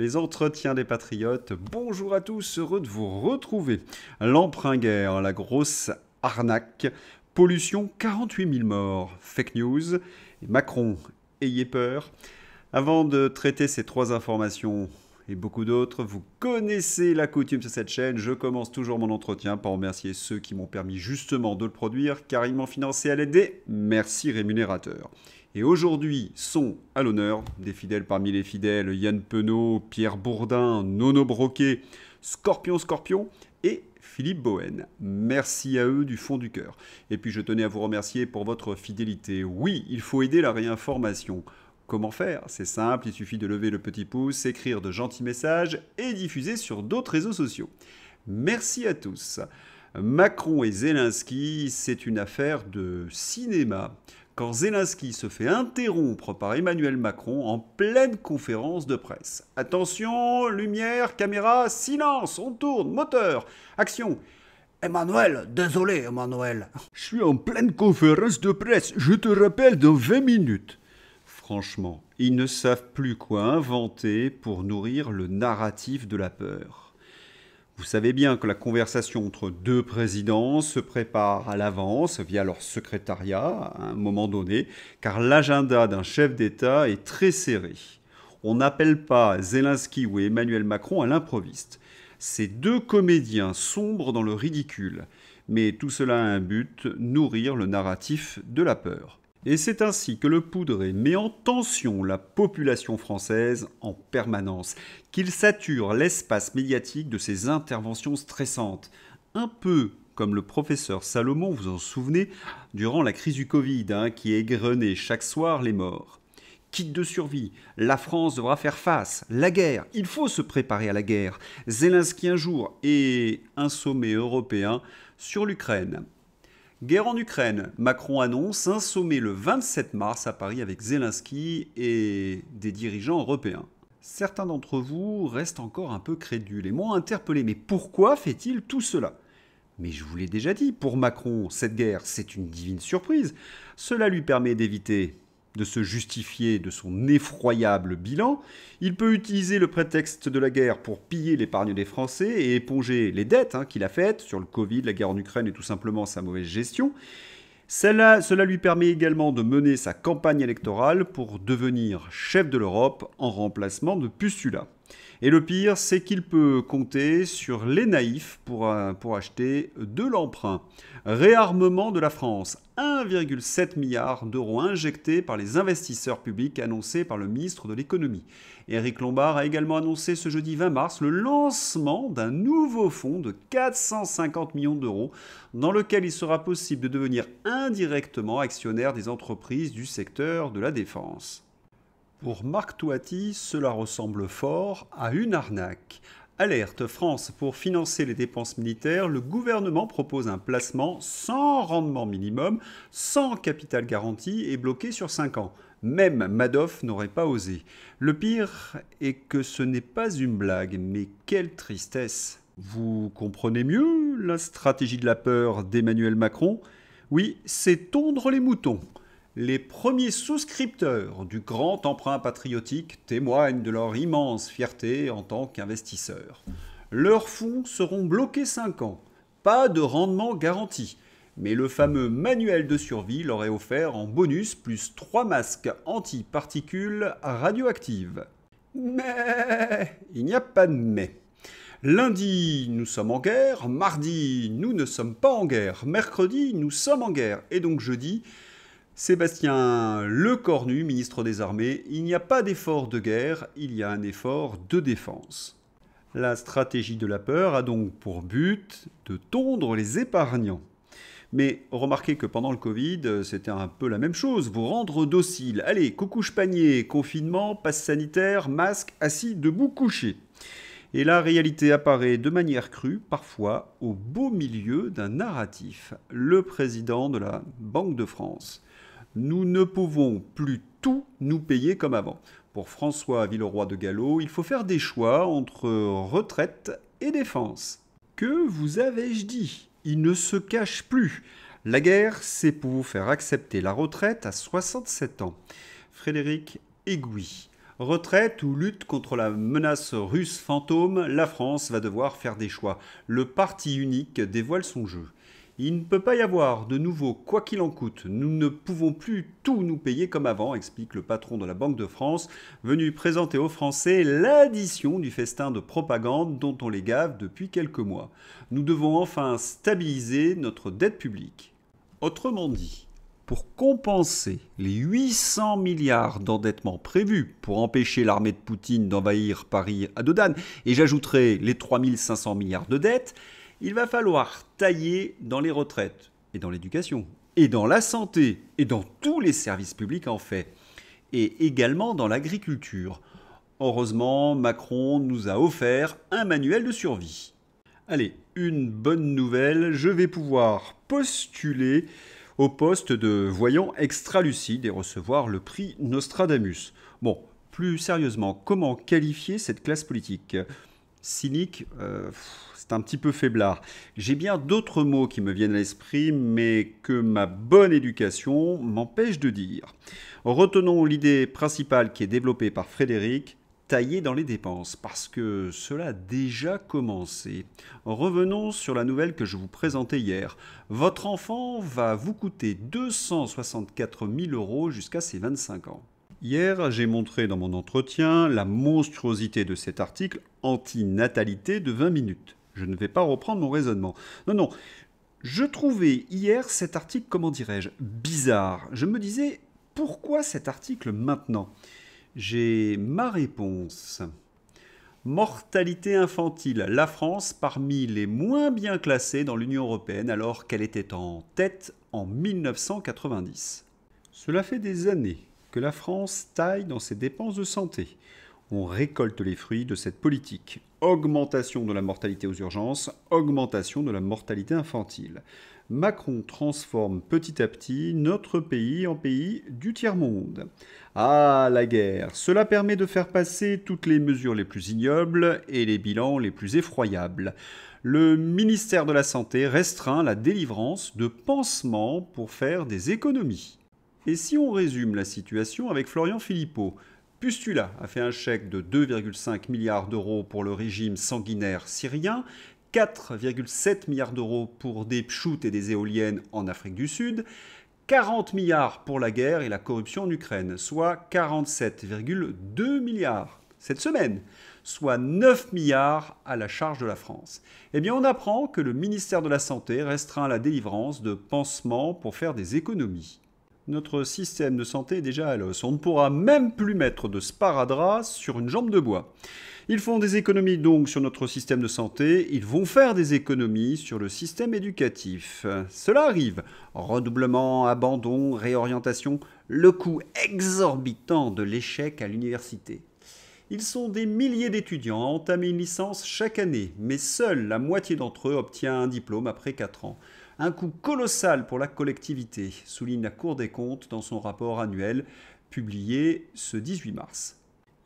les entretiens des patriotes. Bonjour à tous, heureux de vous retrouver. L'emprunt-guerre, la grosse arnaque, pollution, 48 000 morts, fake news, et Macron, ayez peur. Avant de traiter ces trois informations et beaucoup d'autres, vous connaissez la coutume sur cette chaîne, je commence toujours mon entretien par remercier ceux qui m'ont permis justement de le produire, car ils m'ont financé à l'aide des merci rémunérateurs. Et aujourd'hui sont à l'honneur des fidèles parmi les fidèles, Yann Penaud, Pierre Bourdin, Nono Broquet, Scorpion et Philippe Bohen. Merci à eux du fond du cœur. Et puis je tenais à vous remercier pour votre fidélité. Oui, il faut aider la réinformation. Comment faire? C'est simple, il suffit de lever le petit pouce, écrire de gentils messages et diffuser sur d'autres réseaux sociaux. Merci à tous. Macron et Zelensky, c'est une affaire de cinéma. Quand Zelensky se fait interrompre par Emmanuel Macron en pleine conférence de presse. Attention, lumière, caméra, silence, on tourne, moteur, action. Emmanuel, désolé Emmanuel. Je suis en pleine conférence de presse, je te rappelle dans 20 minutes. Franchement, ils ne savent plus quoi inventer pour nourrir le narratif de la peur. Vous savez bien que la conversation entre deux présidents se prépare à l'avance via leur secrétariat à un moment donné, car l'agenda d'un chef d'État est très serré. On n'appelle pas Zelensky ou Emmanuel Macron à l'improviste. Ces deux comédiens sombrent dans le ridicule, mais tout cela a un but, nourrir le narratif de la peur. Et c'est ainsi que le poudré met en tension la population française en permanence, qu'il sature l'espace médiatique de ses interventions stressantes. Un peu comme le professeur Salomon, vous en souvenez, durant la crise du Covid, qui égrenait chaque soir les morts. Kit de survie, la France devra faire face, la guerre, il faut se préparer à la guerre. Zelensky un jour et un sommet européen sur l'Ukraine. Guerre en Ukraine, Macron annonce un sommet le 27 mars à Paris avec Zelensky et des dirigeants européens. Certains d'entre vous restent encore un peu crédules et m'ont interpellé. Mais pourquoi fait-il tout cela? Mais je vous l'ai déjà dit, pour Macron, cette guerre, c'est une divine surprise. Cela lui permet d'éviter de se justifier de son effroyable bilan. Il peut utiliser le prétexte de la guerre pour piller l'épargne des Français et éponger les dettes qu'il a faites sur le Covid, la guerre en Ukraine et tout simplement sa mauvaise gestion. Cela lui permet également de mener sa campagne électorale pour devenir chef de l'Europe en remplacement de Pustula. Et le pire, c'est qu'il peut compter sur les naïfs pour acheter de l'emprunt. Réarmement de la France, 1,7 milliard d'euros injectés par les investisseurs publics annoncés par le ministre de l'économie. Éric Lombard a également annoncé ce jeudi 20 mars le lancement d'un nouveau fonds de 450 millions d'euros dans lequel il sera possible de devenir indirectement actionnaire des entreprises du secteur de la défense. Pour Marc Toiti, cela ressemble fort à une arnaque. Alerte France, pour financer les dépenses militaires, le gouvernement propose un placement sans rendement minimum, sans capital garanti et bloqué sur 5 ans. Même Madoff n'aurait pas osé. Le pire est que ce n'est pas une blague, mais quelle tristesse. Vous comprenez mieux la stratégie de la peur d'Emmanuel Macron? Oui, c'est tondre les moutons. Les premiers souscripteurs du grand emprunt patriotique témoignent de leur immense fierté en tant qu'investisseurs. Leurs fonds seront bloqués 5 ans. Pas de rendement garanti. Mais le fameux manuel de survie leur est offert en bonus plus 3 masques anti-particules radioactives. Mais il n'y a pas de mais. Lundi, nous sommes en guerre. Mardi, nous ne sommes pas en guerre. Mercredi, nous sommes en guerre. Et donc jeudi, Sébastien Lecornu, ministre des Armées, il n'y a pas d'effort de guerre, il y a un effort de défense. La stratégie de la peur a donc pour but de tondre les épargnants. Mais remarquez que pendant le Covid, c'était un peu la même chose, vous rendre docile. Allez, coucouche panier, confinement, passe sanitaire, masque, assis, debout, couché. Et la réalité apparaît de manière crue, parfois au beau milieu d'un narratif. Le président de la Banque de France. Nous ne pouvons plus tout nous payer comme avant. Pour François Villeroy de Galhau, il faut faire des choix entre retraite et défense. Que vous avais-je dit? Il ne se cache plus. La guerre, c'est pour vous faire accepter la retraite à 67 ans. Frédéric Aiguille. Retraite ou lutte contre la menace russe fantôme, la France va devoir faire des choix. Le parti unique dévoile son jeu. Il ne peut pas y avoir de nouveau quoi qu'il en coûte. Nous ne pouvons plus tout nous payer comme avant, explique le patron de la Banque de France, venu présenter aux Français l'addition du festin de propagande dont on les gave depuis quelques mois. Nous devons enfin stabiliser notre dette publique. Autrement dit, pour compenser les 800 milliards d'endettement prévus pour empêcher l'armée de Poutine d'envahir Paris à dos d'âne, et j'ajouterai les 3500 milliards de dettes, il va falloir tailler dans les retraites, et dans l'éducation, et dans la santé, et dans tous les services publics en fait, et également dans l'agriculture. Heureusement, Macron nous a offert un manuel de survie. Allez, une bonne nouvelle, je vais pouvoir postuler au poste de voyant extra-lucide et recevoir le prix Nostradamus. Bon, plus sérieusement, comment qualifier cette classe politique ? Cynique, c'est un petit peu faiblard. J'ai bien d'autres mots qui me viennent à l'esprit, mais que ma bonne éducation m'empêche de dire. Retenons l'idée principale qui est développée par Frédéric, tailler dans les dépenses, parce que cela a déjà commencé. Revenons sur la nouvelle que je vous présentais hier. Votre enfant va vous coûter 264 000 € jusqu'à ses 25 ans. Hier, j'ai montré dans mon entretien la monstruosité de cet article anti-natalité de 20 minutes. Je ne vais pas reprendre mon raisonnement. Non, je trouvais hier cet article, comment dirais-je, bizarre. Je me disais, pourquoi cet article maintenant ? J'ai ma réponse. Mortalité infantile. La France parmi les moins bien classées dans l'Union européenne alors qu'elle était en tête en 1990. Cela fait des années que la France taille dans ses dépenses de santé. On récolte les fruits de cette politique. Augmentation de la mortalité aux urgences, augmentation de la mortalité infantile. Macron transforme petit à petit notre pays en pays du tiers-monde. Ah, la guerre, cela permet de faire passer toutes les mesures les plus ignobles et les bilans les plus effroyables. Le ministère de la Santé restreint la délivrance de pansements pour faire des économies. Et si on résume la situation avec Florian Philippot, Pustula a fait un chèque de 2,5 milliards d'euros pour le régime sanguinaire syrien, 4,7 milliards d'euros pour des pchoutes et des éoliennes en Afrique du Sud, 40 milliards pour la guerre et la corruption en Ukraine, soit 47,2 milliards cette semaine, soit 9 milliards à la charge de la France. Eh bien, on apprend que le ministère de la Santé restreint la délivrance de pansements pour faire des économies. Notre système de santé est déjà à l'os. On ne pourra même plus mettre de sparadrap sur une jambe de bois. Ils font des économies donc sur notre système de santé, ils vont faire des économies sur le système éducatif. Cela arrive. Redoublement, abandon, réorientation, le coût exorbitant de l'échec à l'université. Ils sont des milliers d'étudiants à entamer une licence chaque année, mais seule la moitié d'entre eux obtient un diplôme après 4 ans. Un coût colossal pour la collectivité, souligne la Cour des comptes dans son rapport annuel publié ce 18 mars.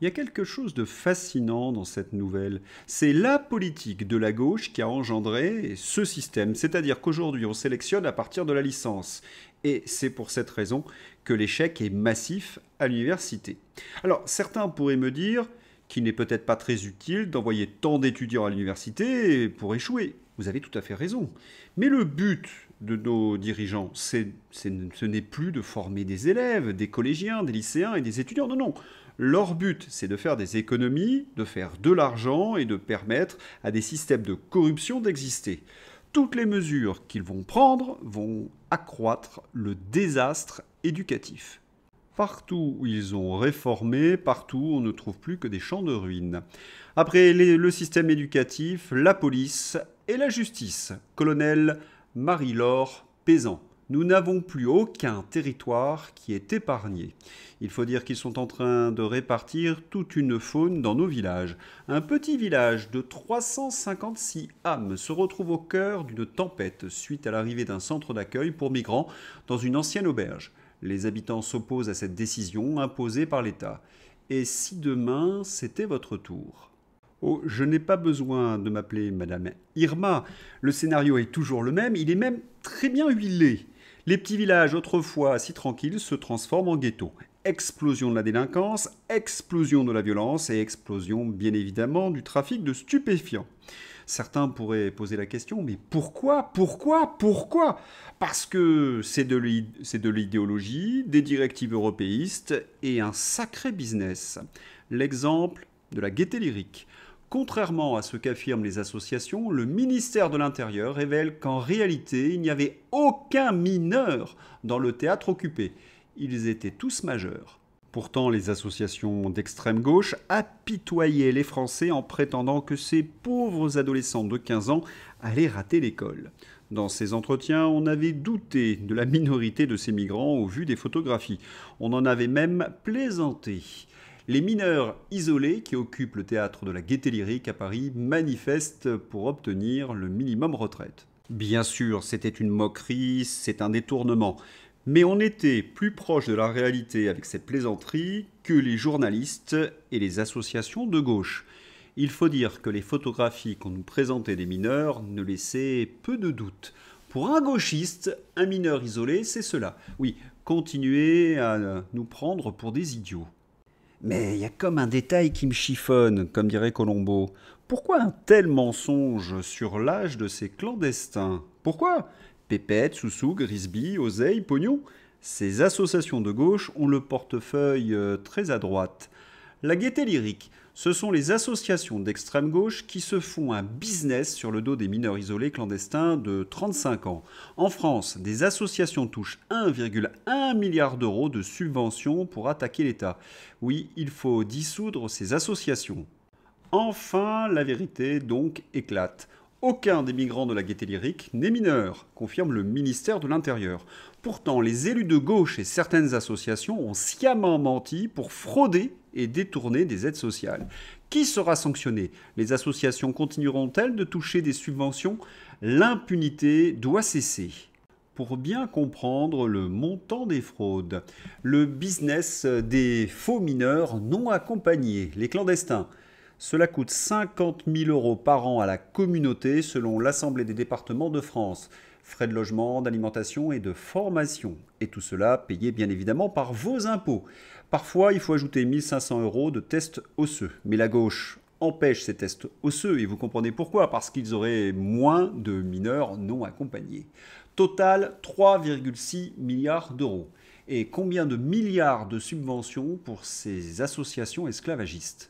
Il y a quelque chose de fascinant dans cette nouvelle. C'est la politique de la gauche qui a engendré ce système, c'est-à-dire qu'aujourd'hui on sélectionne à partir de la licence. Et c'est pour cette raison que l'échec est massif à l'université. Alors certains pourraient me dire qu'il n'est peut-être pas très utile d'envoyer tant d'étudiants à l'université pour échouer. Vous avez tout à fait raison. Mais le but de nos dirigeants, ce n'est plus de former des élèves, des collégiens, des lycéens et des étudiants. Non. Leur but, c'est de faire des économies, de faire de l'argent et de permettre à des systèmes de corruption d'exister. Toutes les mesures qu'ils vont prendre vont accroître le désastre éducatif. Partout où ils ont réformé, partout on ne trouve plus que des champs de ruines. Après le système éducatif, la police et la justice. Colonel Marie-Laure Pézan. Nous n'avons plus aucun territoire qui est épargné. Il faut dire qu'ils sont en train de répartir toute une faune dans nos villages. Un petit village de 356 âmes se retrouve au cœur d'une tempête suite à l'arrivée d'un centre d'accueil pour migrants dans une ancienne auberge. Les habitants s'opposent à cette décision imposée par l'État. Et si demain, c'était votre tour ? Oh, je n'ai pas besoin de m'appeler Madame Irma. Le scénario est toujours le même, il est même très bien huilé. Les petits villages autrefois si tranquilles se transforment en ghettos. explosion de la délinquance, explosion de la violence et explosion bien évidemment du trafic de stupéfiants. Certains pourraient poser la question, mais pourquoi? Parce que c'est de l'idéologie, des directives européistes et un sacré business. L'exemple de la gaieté lyrique. Contrairement à ce qu'affirment les associations, le ministère de l'Intérieur révèle qu'en réalité, il n'y avait aucun mineur dans le théâtre occupé. Ils étaient tous majeurs. Pourtant, les associations d'extrême gauche apitoyaient les Français en prétendant que ces pauvres adolescents de 15 ans allaient rater l'école. Dans ces entretiens, on avait douté de la minorité de ces migrants au vu des photographies. On en avait même plaisanté. Les mineurs isolés qui occupent le théâtre de la Gaieté Lyrique à Paris manifestent pour obtenir le minimum retraite. Bien sûr, c'était une moquerie, c'est un détournement. Mais on était plus proche de la réalité avec cette plaisanterie que les journalistes et les associations de gauche. Il faut dire que les photographies qu'on nous présentait des mineurs ne laissaient peu de doute. Pour un gauchiste, un mineur isolé, c'est cela. Oui, continuer à nous prendre pour des idiots. Mais il y a comme un détail qui me chiffonne, comme dirait Colombo. Pourquoi un tel mensonge sur l'âge de ces clandestins? Pourquoi? Pépette, Soussou, Grisby, Oseille, Pognon. Ces associations de gauche ont le portefeuille très à droite. La Gaieté Lyrique, ce sont les associations d'extrême gauche qui se font un business sur le dos des mineurs isolés clandestins de 35 ans. En France, des associations touchent 1,1 milliard d'euros de subventions pour attaquer l'État. Oui, il faut dissoudre ces associations. Enfin, la vérité donc éclate. Aucun des migrants de la Gaieté Lyrique n'est mineur, confirme le ministère de l'Intérieur. Pourtant, les élus de gauche et certaines associations ont sciemment menti pour frauder et détourner des aides sociales. Qui sera sanctionné? Les associations continueront-elles de toucher des subventions? L'impunité doit cesser. Pour bien comprendre le montant des fraudes, le business des faux mineurs non accompagnés, les clandestins. Cela coûte 50 000 euros par an à la communauté selon l'Assemblée des départements de France. Frais de logement, d'alimentation et de formation. Et tout cela payé bien évidemment par vos impôts. Parfois, il faut ajouter 1 500 euros de tests osseux. Mais la gauche empêche ces tests osseux et vous comprenez pourquoi. Parce qu'ils auraient moins de mineurs non accompagnés. Total, 3,6 milliards d'euros. Et combien de milliards de subventions pour ces associations esclavagistes?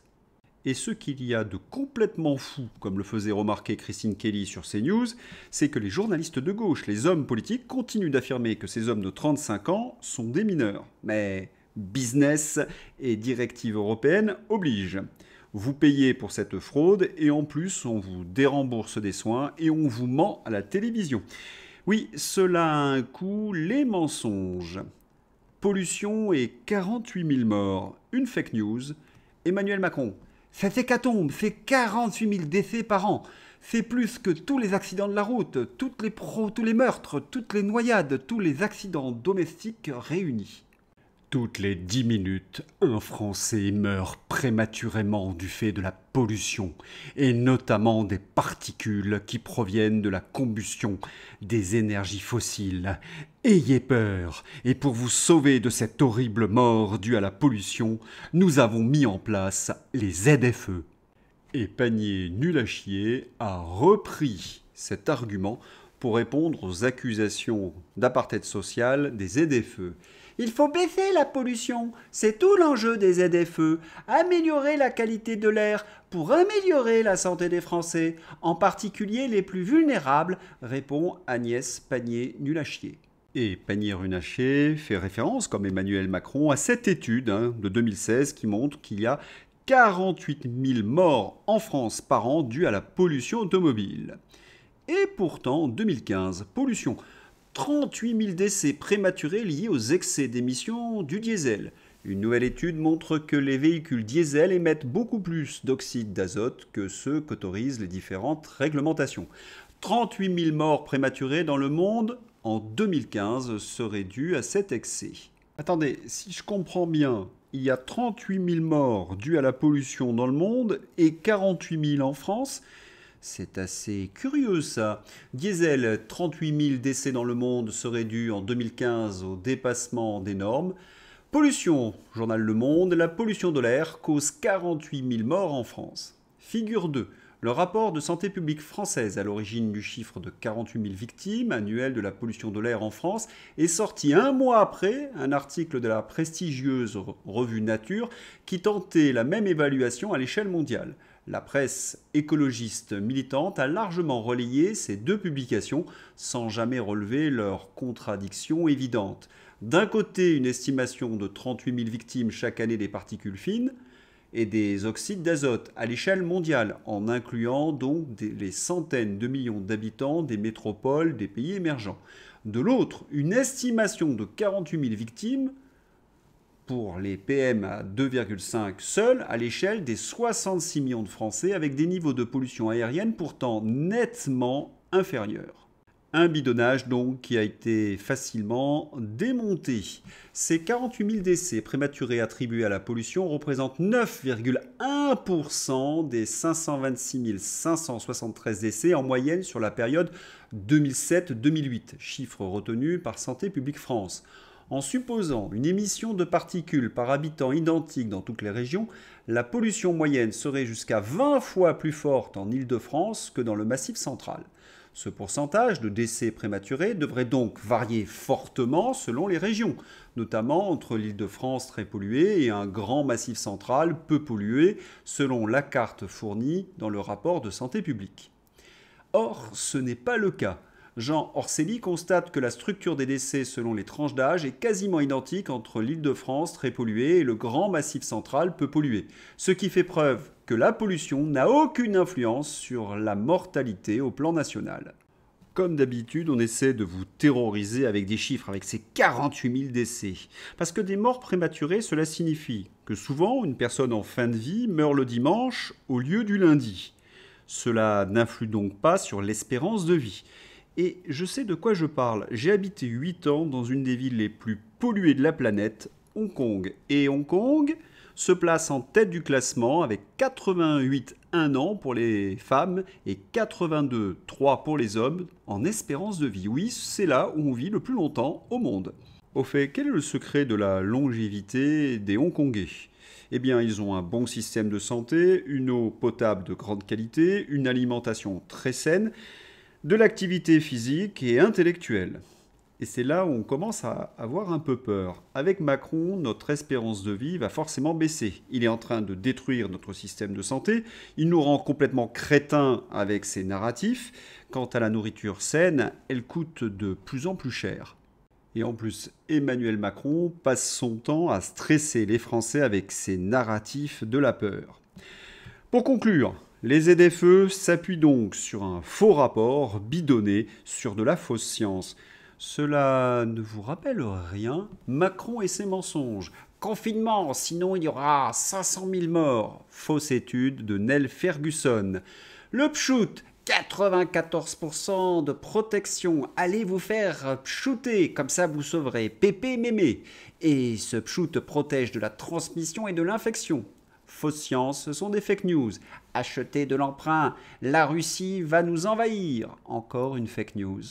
Et ce qu'il y a de complètement fou, comme le faisait remarquer Christine Kelly sur CNews, c'est que les journalistes de gauche, les hommes politiques, continuent d'affirmer que ces hommes de 35 ans sont des mineurs. Mais business et directives européennes obligent. Vous payez pour cette fraude et en plus on vous dérembourse des soins et on vous ment à la télévision. Oui, cela a un coût, les mensonges. Pollution et 48 000 morts. Une fake news. Emmanuel Macron. Cette hécatombe fait 48 000 décès par an. C'est plus que tous les accidents de la route, tous les meurtres, toutes les noyades, tous les accidents domestiques réunis. Toutes les 10 minutes, un Français meurt prématurément du fait de la pollution, et notamment des particules qui proviennent de la combustion des énergies fossiles. Ayez peur, et pour vous sauver de cette horrible mort due à la pollution, nous avons mis en place les ZFE. Et Panier nul à chier a repris cet argument pour répondre aux accusations d'apartheid social des ZFE. Il faut baisser la pollution, c'est tout l'enjeu des ZFE, améliorer la qualité de l'air pour améliorer la santé des Français, en particulier les plus vulnérables, répond Agnès Pannier-Runacher. Et Pannier-Runacher fait référence, comme Emmanuel Macron, à cette étude de 2016 qui montre qu'il y a 48 000 morts en France par an dues à la pollution automobile. Et pourtant, en 2015, pollution. 38 000 décès prématurés liés aux excès d'émissions du diesel. Une nouvelle étude montre que les véhicules diesel émettent beaucoup plus d'oxyde d'azote que ceux qu'autorisent les différentes réglementations. 38 000 morts prématurées dans le monde en 2015 seraient dues à cet excès. Attendez, si je comprends bien, il y a 38 000 morts dues à la pollution dans le monde et 48 000 en France. C'est assez curieux ça. Diesel, 38 000 décès dans le monde seraient dus en 2015 au dépassement des normes. Pollution, journal Le Monde, la pollution de l'air cause 48 000 morts en France. Figure 2. Le rapport de santé publique française à l'origine du chiffre de 48 000 victimes annuelles de la pollution de l'air en France est sorti un mois après un article de la prestigieuse revue Nature qui tentait la même évaluation à l'échelle mondiale. La presse écologiste militante a largement relayé ces deux publications sans jamais relever leurs contradictions évidentes. D'un côté, une estimation de 38 000 victimes chaque année des particules fines et des oxydes d'azote à l'échelle mondiale, en incluant donc les centaines de millions d'habitants des métropoles des pays émergents. De l'autre, une estimation de 48 000 victimes pour les PM à 2,5 seuls à l'échelle des 66 millions de Français avec des niveaux de pollution aérienne pourtant nettement inférieurs. Un bidonnage donc qui a été facilement démonté. Ces 48 000 décès prématurés attribués à la pollution représentent 9,1% des 526 573 décès en moyenne sur la période 2007-2008, chiffre retenu par Santé publique France. En supposant une émission de particules par habitant identique dans toutes les régions, la pollution moyenne serait jusqu'à 20 fois plus forte en Île-de-France que dans le Massif central. Ce pourcentage de décès prématurés devrait donc varier fortement selon les régions, notamment entre l'Île-de-France très polluée et un grand massif central peu pollué, selon la carte fournie dans le rapport de santé publique. Or, ce n'est pas le cas. Jean Orselli constate que la structure des décès selon les tranches d'âge est quasiment identique entre l'Île-de-France très polluée et le grand massif central peu pollué, ce qui fait preuve que la pollution n'a aucune influence sur la mortalité au plan national. Comme d'habitude, on essaie de vous terroriser avec des chiffres, avec ces 48 000 décès. Parce que des morts prématurées, cela signifie que souvent, une personne en fin de vie meurt le dimanche au lieu du lundi. Cela n'influe donc pas sur l'espérance de vie. Et je sais de quoi je parle. J'ai habité 8 ans dans une des villes les plus polluées de la planète, Hong Kong. Et Hong Kong se place en tête du classement avec 88,1 ans pour les femmes et 82,3 pour les hommes en espérance de vie. Oui, c'est là où on vit le plus longtemps au monde. Au fait, quel est le secret de la longévité des Hongkongais ? Eh bien, ils ont un bon système de santé, une eau potable de grande qualité, une alimentation très saine, de l'activité physique et intellectuelle. Et c'est là où on commence à avoir un peu peur. Avec Macron, notre espérance de vie va forcément baisser. Il est en train de détruire notre système de santé. Il nous rend complètement crétins avec ses narratifs. Quant à la nourriture saine, elle coûte de plus en plus cher. Et en plus, Emmanuel Macron passe son temps à stresser les Français avec ses narratifs de la peur. Pour conclure, les ZFE s'appuient donc sur un faux rapport bidonné sur de la fausse science. Cela ne vous rappelle rien ? Macron et ses mensonges. Confinement, sinon il y aura 500 000 morts. Fausse étude de Neil Ferguson. Le pchout, 94% de protection. Allez vous faire pchouter, comme ça vous sauverez pépé mémé. Et ce pchout protège de la transmission et de l'infection. Fausse science, ce sont des fake news. Achetez de l'emprunt, la Russie va nous envahir. Encore une fake news.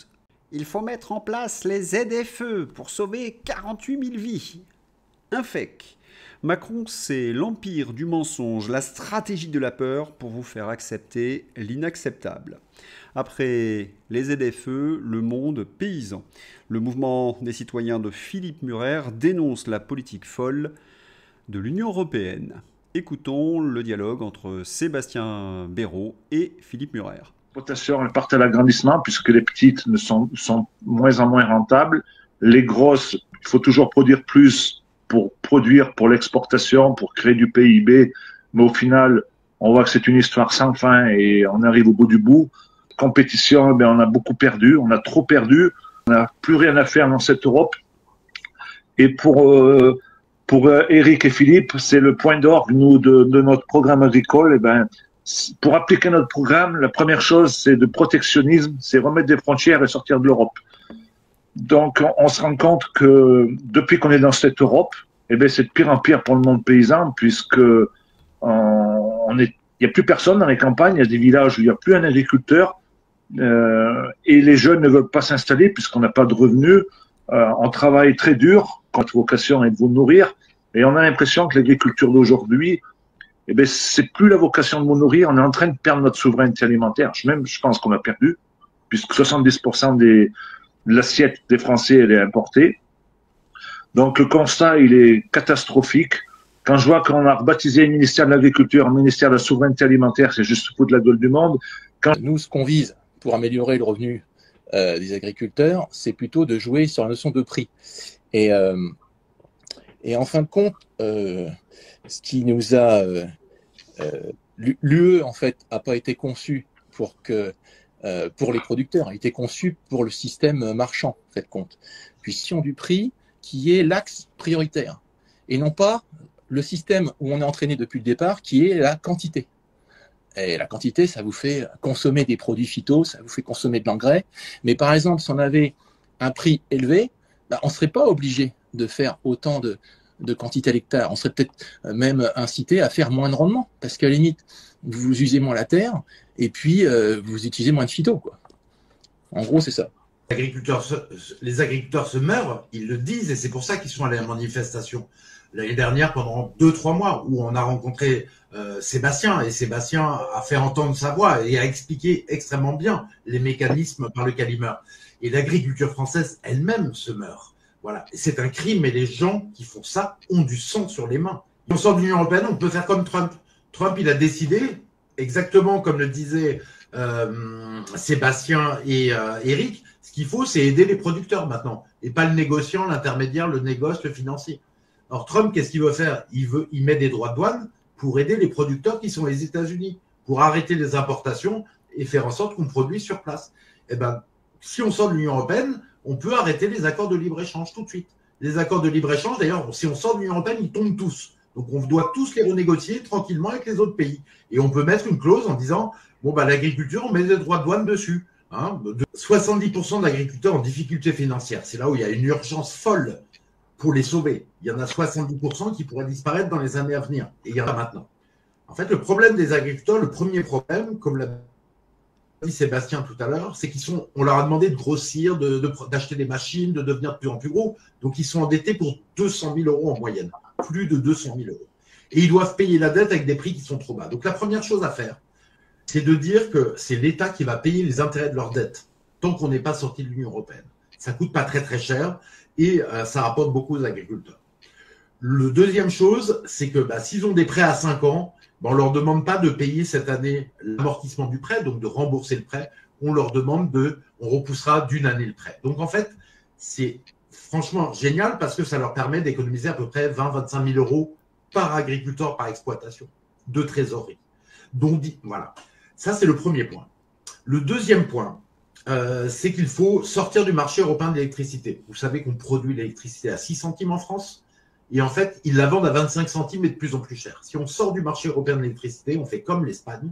Il faut mettre en place les ZFE pour sauver 48 000 vies. Un fake. Macron, c'est l'empire du mensonge, la stratégie de la peur pour vous faire accepter l'inacceptable. Après les ZFE, le monde paysan. Le mouvement des citoyens de Philippe Murer dénonce la politique folle de l'Union européenne. Écoutons le dialogue entre Sébastien Béraud et Philippe Murer. L'exploitation, elles partent à l'agrandissement puisque les petites sont moins en moins rentables. Les grosses, il faut toujours produire plus pour produire pour l'exportation, pour créer du PIB. Mais au final, on voit que c'est une histoire sans fin et on arrive au bout du bout. Compétition, on a beaucoup perdu, on a trop perdu. On n'a plus rien à faire dans cette Europe. Et pour Eric et Philippe, c'est le point d'orgue, nous, de notre programme agricole. Pour appliquer notre programme, la première chose, c'est de protectionnisme, c'est remettre des frontières et sortir de l'Europe. Donc, on se rend compte que depuis qu'on est dans cette Europe, c'est de pire en pire pour le monde paysan, puisque il n'y a plus personne dans les campagnes, il y a des villages où il n'y a plus un agriculteur, et les jeunes ne veulent pas s'installer puisqu'on n'a pas de revenus. on travaille très dur, quand notre vocation est de vous nourrir, et on a l'impression que l'agriculture d'aujourd'hui, eh ben, c'est plus la vocation de vous nourrir, on est en train de perdre notre souveraineté alimentaire. Je pense qu'on a perdu, puisque 70% de l'assiette des Français, elle est importée. Donc le constat, il est catastrophique. Quand je vois qu'on a rebaptisé le ministère de l'Agriculture, le ministère de la Souveraineté Alimentaire, c'est juste foutre la gueule du monde. Nous, ce qu'on vise pour améliorer le revenu des agriculteurs, c'est plutôt de jouer sur la notion de prix. Et en fin de compte, ce qui nous a... l'UE, en fait, n'a pas été conçu pour les producteurs, a été conçu pour le système marchand, en fait, compte. Puission du prix qui est l'axe prioritaire. Et non pas le système où on est entraîné depuis le départ, qui est la quantité. Et la quantité, ça vous fait consommer des produits phyto, ça vous fait consommer de l'engrais. Mais par exemple, si on avait un prix élevé, bah, on ne serait pas obligé de faire autant de quantité à l'hectare. On serait peut-être même incité à faire moins de rendement, parce qu'à la limite, vous usez moins la terre, et puis vous utilisez moins de phyto, quoi. En gros, c'est ça. Les agriculteurs se meurent, ils le disent, et c'est pour ça qu'ils sont allés à la manifestation. L'année dernière, pendant 2-3 mois, où on a rencontré Sébastien, et Sébastien a fait entendre sa voix et a expliqué extrêmement bien les mécanismes par lesquels il meurt. Et l'agriculture française elle-même se meurt. Voilà, c'est un crime, et les gens qui font ça ont du sang sur les mains. On sort de l'Union européenne, on peut faire comme Trump. Trump, il a décidé, exactement comme le disaient Sébastien et Eric, ce qu'il faut, c'est aider les producteurs maintenant, et pas le négociant, l'intermédiaire, le négoce, le financier. Alors Trump, qu'est-ce qu'il veut faire? Il met des droits de douane pour aider les producteurs qui sont les États-Unis, pour arrêter les importations et faire en sorte qu'on produise sur place. Eh ben, si on sort de l'Union européenne, on peut arrêter les accords de libre-échange tout de suite. Les accords de libre-échange, d'ailleurs, si on sort de l'Union européenne, ils tombent tous. Donc on doit tous les renégocier tranquillement avec les autres pays. Et on peut mettre une clause en disant, bon, bah, l'agriculture, on met des droits de douane dessus. 70% d'agriculteurs en difficulté financière. C'est là où il y a une urgence folle pour les sauver. Il y en a 70% qui pourraient disparaître dans les années à venir. Et il y en a maintenant. En fait, le problème des agriculteurs, le premier problème, comme l'a dit Sébastien tout à l'heure, c'est on leur a demandé de grossir, d'acheter des machines, de devenir de plus en plus gros. Donc, ils sont endettés pour 200 000 euros en moyenne. Plus de 200 000 euros. Et ils doivent payer la dette avec des prix qui sont trop bas. Donc, la première chose à faire, c'est de dire que c'est l'État qui va payer les intérêts de leur dette tant qu'on n'est pas sorti de l'Union européenne. Ça ne coûte pas très très cher et ça rapporte beaucoup aux agriculteurs. Le deuxième chose, c'est que s'ils ont des prêts à 5 ans, on ne leur demande pas de payer cette année l'amortissement du prêt, donc de rembourser le prêt. On leur demande on repoussera d'une année le prêt. Donc en fait, c'est franchement génial parce que ça leur permet d'économiser à peu près 20-25 000 euros par agriculteur, par exploitation de trésorerie. Donc voilà. Ça, c'est le premier point. Le deuxième point, c'est qu'il faut sortir du marché européen de l'électricité. Vous savez qu'on produit l'électricité à 6 centimes en France, et en fait, ils la vendent à 25 centimes et de plus en plus cher. Si on sort du marché européen de l'électricité, on fait comme l'Espagne.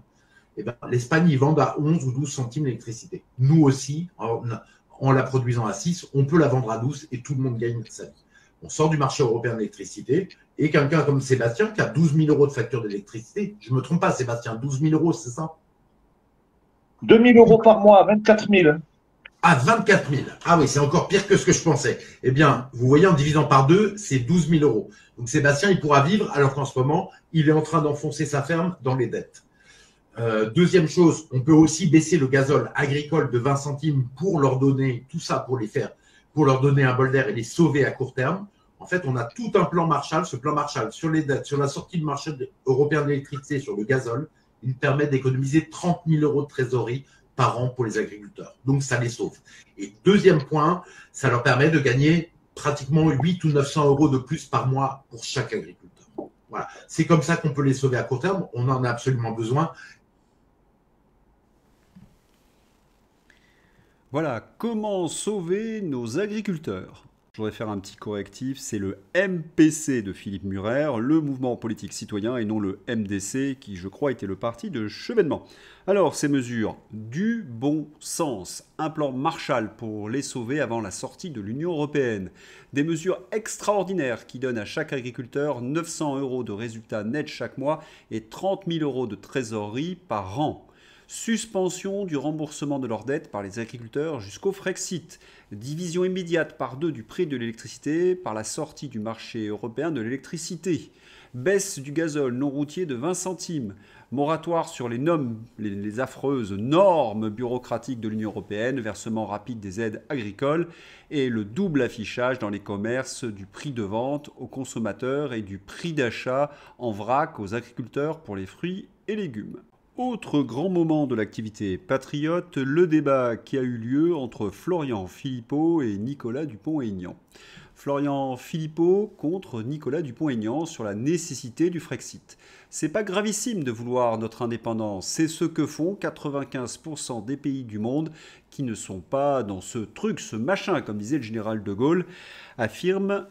Et l'Espagne, ils vendent à 11 ou 12 centimes l'électricité. Nous aussi, en la produisant à 6, on peut la vendre à 12 et tout le monde gagne sa vie. On sort du marché européen de l'électricité, et quelqu'un comme Sébastien qui a 12 000 euros de facture d'électricité, je ne me trompe pas, Sébastien, 12 000 euros, c'est ça? 2 000 euros par mois, 24 000. Ah, 24 000. Ah oui, c'est encore pire que ce que je pensais. Eh bien, vous voyez, en divisant par 2, c'est 12 000 euros. Donc Sébastien, il pourra vivre, alors qu'en ce moment, il est en train d'enfoncer sa ferme dans les dettes. Deuxième chose, on peut aussi baisser le gazole agricole de 20 centimes pour leur donner, tout ça pour leur donner un bol d'air et les sauver à court terme. En fait, on a tout un plan Marshall. Ce plan Marshall, sur les dettes, sur la sortie du marché européen de l'électricité, sur le gazole, il permet d'économiser 30 000 euros de trésorerie par an pour les agriculteurs. Donc, ça les sauve. Et deuxième point, ça leur permet de gagner pratiquement 800 ou 900 euros de plus par mois pour chaque agriculteur. Voilà. C'est comme ça qu'on peut les sauver à court terme. On en a absolument besoin. Voilà, comment sauver nos agriculteurs? Je voudrais faire un petit correctif, c'est le MPC de Philippe Murer, le mouvement politique citoyen, et non le MDC, qui je crois était le parti de Chevènement. Alors, ces mesures, du bon sens, un plan Marshall pour les sauver avant la sortie de l'Union européenne, des mesures extraordinaires qui donnent à chaque agriculteur 900 euros de résultats nets chaque mois et 30 000 euros de trésorerie par an. Suspension du remboursement de leurs dettes par les agriculteurs jusqu'au Frexit. Division immédiate par 2 du prix de l'électricité par la sortie du marché européen de l'électricité. Baisse du gazole non routier de 20 centimes. Moratoire sur les affreuses normes bureaucratiques de l'Union européenne, versement rapide des aides agricoles et le double affichage dans les commerces du prix de vente aux consommateurs et du prix d'achat en vrac aux agriculteurs pour les fruits et légumes. Autre grand moment de l'activité patriote, le débat qui a eu lieu entre Florian Philippot et Nicolas Dupont-Aignan. Florian Philippot contre Nicolas Dupont-Aignan sur la nécessité du Frexit. C'est pas gravissime de vouloir notre indépendance, c'est ce que font 95% des pays du monde qui ne sont pas dans ce truc, ce machin, comme disait le général de Gaulle, affirme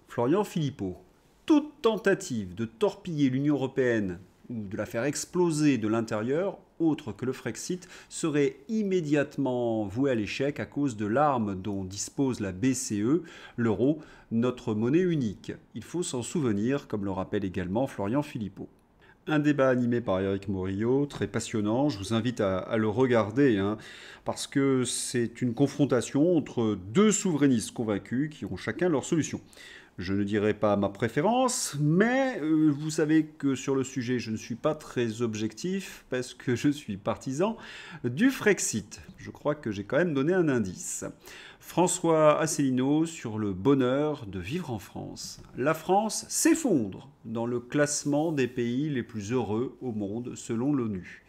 Florian Philippot. Toute tentative de torpiller l'Union européenne ou de la faire exploser de l'intérieur, autre que le Frexit, serait immédiatement voué à l'échec à cause de l'arme dont dispose la BCE, l'euro, notre monnaie unique. Il faut s'en souvenir, comme le rappelle également Florian Philippot. Un débat animé par Éric Morillo, très passionnant, je vous invite à le regarder, parce que c'est une confrontation entre deux souverainistes convaincus qui ont chacun leur solution. Je ne dirai pas ma préférence, mais vous savez que sur le sujet, je ne suis pas très objectif parce que je suis partisan du Frexit. Je crois que j'ai quand même donné un indice. François Asselineau sur le bonheur de vivre en France. La France s'effondre dans le classement des pays les plus heureux au monde selon l'ONU.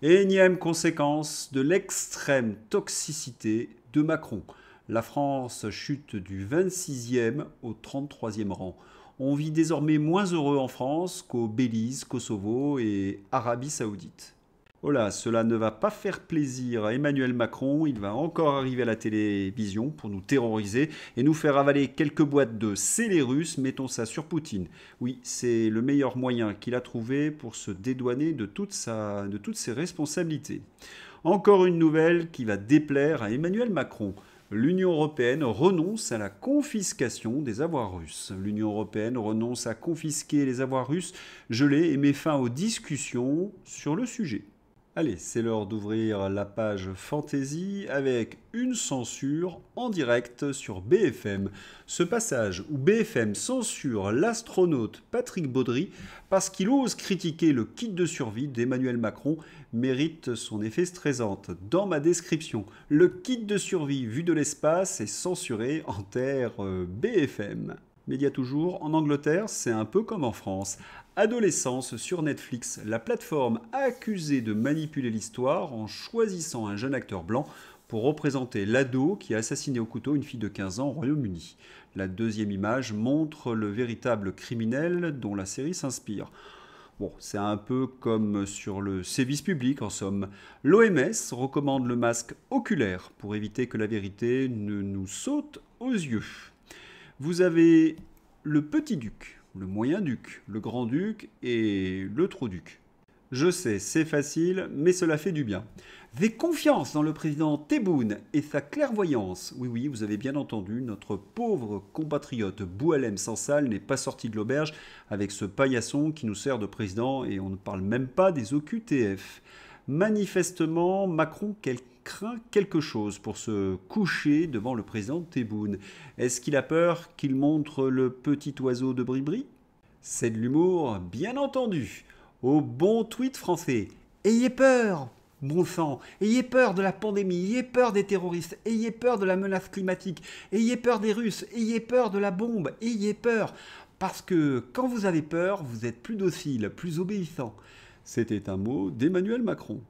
Énième conséquence de l'extrême toxicité de Macron. La France chute du 26e au 33e rang. On vit désormais moins heureux en France qu'au Belize, Kosovo et Arabie Saoudite. Oh là, cela ne va pas faire plaisir à Emmanuel Macron. Il va encore arriver à la télévision pour nous terroriser et nous faire avaler quelques boîtes de c'est les Russes, mettons ça sur Poutine. Oui, c'est le meilleur moyen qu'il a trouvé pour se dédouaner de toutes ses responsabilités. Encore une nouvelle qui va déplaire à Emmanuel Macron. L'Union européenne renonce à la confiscation des avoirs russes. L'Union européenne renonce à confisquer les avoirs russes gelés et met fin aux discussions sur le sujet. Allez, c'est l'heure d'ouvrir la page Fantasy avec une censure en direct sur BFM. Ce passage où BFM censure l'astronaute Patrick Baudry parce qu'il ose critiquer le kit de survie d'Emmanuel Macron mérite son effet stressante. Dans ma description, le kit de survie vu de l'espace est censuré en terre BFM. Média toujours, en Angleterre, c'est un peu comme en France. Adolescence sur Netflix, la plateforme accusée de manipuler l'histoire en choisissant un jeune acteur blanc pour représenter l'ado qui a assassiné au couteau une fille de 15 ans au Royaume-Uni. La deuxième image montre le véritable criminel dont la série s'inspire. Bon, c'est un peu comme sur le sévice public en somme. L'OMS recommande le masque oculaire pour éviter que la vérité ne nous saute aux yeux. Vous avez le petit duc, le moyen duc, le grand duc et le trop duc. Je sais, c'est facile, mais cela fait du bien. J'ai confiance dans le président Tebboune et sa clairvoyance. Oui, oui, vous avez bien entendu, notre pauvre compatriote Boualem Sansal n'est pas sorti de l'auberge avec ce paillasson qui nous sert de président et on ne parle même pas des OQTF. Manifestement, Macron craint quelque chose pour se coucher devant le président Tebboune. Est-ce qu'il a peur qu'il montre le petit oiseau de Bribri ? C'est de l'humour, bien entendu. Au bon tweet français. Ayez peur, bon sang. Ayez peur de la pandémie, ayez peur des terroristes, ayez peur de la menace climatique, ayez peur des Russes, ayez peur de la bombe, ayez peur. Parce que quand vous avez peur, vous êtes plus docile, plus obéissant. C'était un mot d'Emmanuel Macron.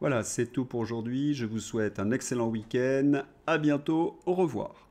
Voilà, c'est tout pour aujourd'hui. Je vous souhaite un excellent week-end. À bientôt. Au revoir.